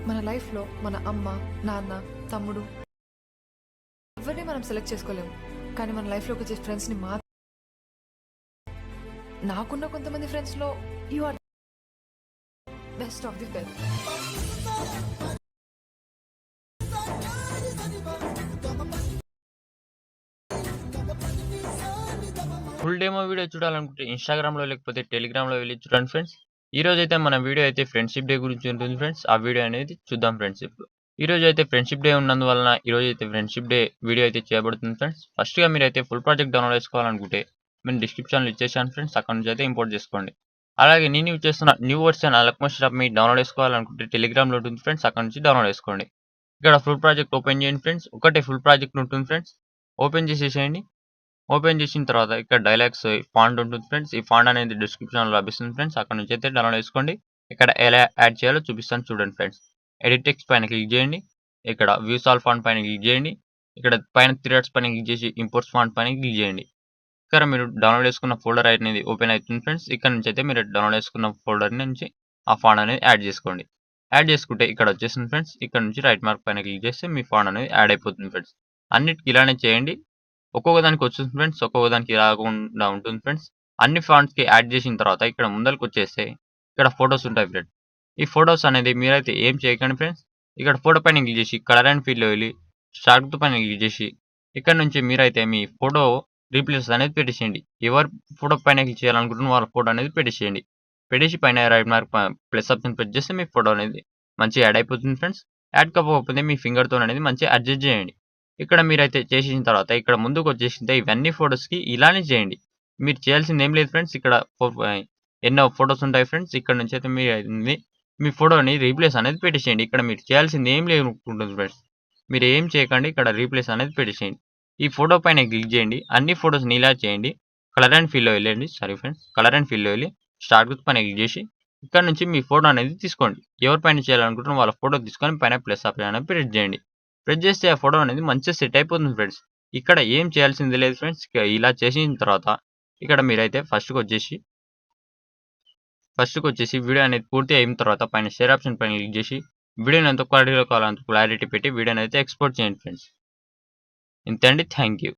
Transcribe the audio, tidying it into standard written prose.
మన లైఫ్లో మన అమ్మ, నాన్న, తమ్ముడు ఎవరిని మనం సెలెక్ట్ చేసుకోలేము. కానీ మన లైఫ్లోకి వచ్చే ఫ్రెండ్స్ని నాకున్న కొంతమంది ఫ్రెండ్స్లో you are best of the best. Full demo video చూడాలనుకుంటే ఇన్‌స్టాగ్రామ్‌లో లేకపోతే టెలిగ్రామ్‌లో వెళ్లి చూడండి ఫ్రెండ్స్. ఈరోజైతే మన వీడియో అయితే ఫ్రెండ్‌షిప్ డే గురించి ఉంటుంది ఫ్రెండ్స్. ఆ వీడియో అనేది చూద్దాం ఫ్రెండ్స్ ఇప్పుడు. ఈరోజైతే ఫ్రెండ్‌షిప్ డే ఉన్నందువలన ఈరోజైతే ఫ్రెండ్‌షిప్ డే వీడియో అయితే చేయబడుతుంది ఫ్రెండ్స్. ఫస్ట్‌గా మీరైతే ఫుల్ ప్రాజెక్ట్ డౌన్‌లోడ్ చేసుకోవాలనుకుంటే నేను డిస్క్రిప్షన్‌లో ఇచ్చేసాను ఫ్రెండ్స్. అక్కడి నుంచి అయితే ఇంపోర్ట్ చేసుకోండి. అలాగే నేను యూజ్ చేస్తున్న న్యూ వర్షన్ అలక్మోస్ట్ ఆఫ్ మీ డౌన్‌లోడ్ చేసుకోవాలనుకుంటే టెలిగ్రామ్‌లో ఉంటుంది ఫ్రెండ్స్. అక్కడి నుంచి డౌన్‌లోడ్ చేసుకోండి. ఇక్కడ ఫుల్ ప్రాజెక్ట్ ఓపెన్ చేయండి ఫ్రెండ్స్. ఒకటే ఫుల్ ప్రాజెక్ట్ ఉంటుంది ఫ్రెండ్స్. ఓపెన్ చేసేసేయండి. ఓపెన్ చేసిన తర్వాత ఇక్కడ డైలాగ్స్ ఫాంట్ ఉంటుంది ఫ్రెండ్స్. ఈ ఫాంట్ అనేది డిస్క్రిప్షన్‌లో లభిస్తుంది ఫ్రెండ్స్. అక్కడ నుంచి అయితే డౌన్‌లోడ్ చేసుకోండి. ఇక్కడ ఎలా యాడ్ చేయాలో చూపిస్తాను చూడండి ఫ్రెండ్స్. ఎడిట్ టెక్స్ట్ పైన క్లిక్ చేయండి. ఇక్కడ వ్యూస్ ఆల్ ఫాంట్ పైన క్లిక్ చేయండి. ఇక్కడ పైన 3 డాట్స్ పైన క్లిక్ చేసి ఇంపోర్ట్స్ ఫాంట్ పైన క్లిక్ చేయండి. ఇక్కడ మీరు డౌన్‌లోడ్ చేసుకున్న ఫోల్డర్ అనేది ఓపెన్ అవుతుంది ఫ్రెండ్స్. ఇక్కడ నుంచి అయితే మీరు డౌన్‌లోడ్ చేసుకున్న ఫోల్డర్ నుంచి ఆ ఫాంట్ అనేది యాడ్ చేసుకోండి. యాడ్ చేసుకుంటే ఇక్కడ వచ్చేసింది ఫ్రెండ్స్. ఇక్కడ నుంచి రైట్ మార్క్ పైన క్లిక్ చేస్తే మీ ఫాంట్ అనేది యాడ్ అయిపోతుంది ఫ్రెండ్స్. అన్నిటికి ఇలానే చేయండి. ఒక్కొక్క దానికి వస్తుంది ఫ్రెండ్స్. ఒక్కొక్క దానికి రాకుండా ఉంటుంది ఫ్రెండ్స్. అన్ని ఫాంట్స్‌కి యాడ్ చేసిన తర్వాత ఇక్కడ ముందలకొచ్చేస్తే ఇక్కడ ఫోటోస్ ఉంటాయి ఫ్రెండ్స్. ఈ ఫోటోస్ అనేది మీరైతే ఏం చేయకండి ఫ్రెండ్స్. ఇక్కడ ఫోటో పైన క్లిక్ చేసి కలర్ అండ్ ఫీల్డ్‌లో వెళ్లి స్టార్ట్ గుర్తు పైన క్లిక్ చేసి ఇక్కడ నుంచి మీరైతే మీ ఫోటో రీప్లేస్ అనేది పెట్టేసేయండి. ఎవరి ఫోటో పైన క్లిక్ చేయాలనుకుంటున్నారో వాళ్ళ ఫోటో అనేది పెట్టేసేయండి. పెట్టేసి పైన right mark plus option press చేస్తే మీ ఫోటో అనేది మంచిగా యాడ్ అయిపోతుంది ఫ్రెండ్స్. యాడ్ కాకపోతే మీ ఫింగర్‌తో అనేది మంచిగా అడ్జస్ట్ చేయండి. ఇక్కడ మీరైతే చేసేసిన తర్వాత ఇక్కడ ముందుకొచ్చేసింటే ఇవన్నీ ఫోటోస్‌కి ఇలానే చేయండి. మీరు చేయాల్సింది ఏం లేదు ఫ్రెండ్స్. ఇక్కడ ఎన్నో ఫోటోస్ ఉంటాయి ఫ్రెండ్స్. ఇక్కడ నుంచి అయితే మీ ఫోటోని రీప్లేస్ అనేది పెట్టేసేయండి. ఇక్కడ మీరు చేయాల్సింది ఏం లేకుంటుంది ఫ్రెండ్స్. మీరు ఏం చేయకండి. ఇక్కడ రీప్లేస్ అనేది పెట్టేసేయండి. ఈ ఫోటో పైన క్లిక్ చేయండి. అన్ని ఫోటోస్‌ని ఇలా చేయండి. కలర్ అండ్ ఫీల్డ్‌లో వెళ్ళండి. Sorry friends. కలర్ అండ్ ఫీల్డ్‌లో వెళ్ళి స్టార్ట్ గుర్తు పైన క్లిక్ చేసి ఇక్కడ నుంచి మీ ఫోటో అనేది తీసుకోండి. ఎవరి పైన చేయాలనుకుంటున్నారో వాళ్ళ ఫోటో తీసుకొని పైన ప్లస్ ఆప్షన్ అనేది ప్రెస్ చేయండి. ప్రెస్ చేస్తే ఆ ఫోటో అనేది మంచిగా సెట్ అయిపోతుంది ఫ్రెండ్స్. ఇక్కడ ఏం చేయాల్సింది లేదు ఫ్రెండ్స్. ఇలా చేసిన తర్వాత ఇక్కడ మీరైతే ఫస్ట్‌కొచ్చేసి వీడియో అనేది పూర్తి అయిన తర్వాత పైన షేర్ ఆప్షన్ పైన క్లిక్ చేసి వీడియోని ఎంత క్వాలిటీలో కావాలో అంత క్లారిటీ పెట్టి వీడియోని అయితే ఎక్స్‌పోర్ట్ చేయండి ఫ్రెండ్స్. ఇంతే అండి. Thank you.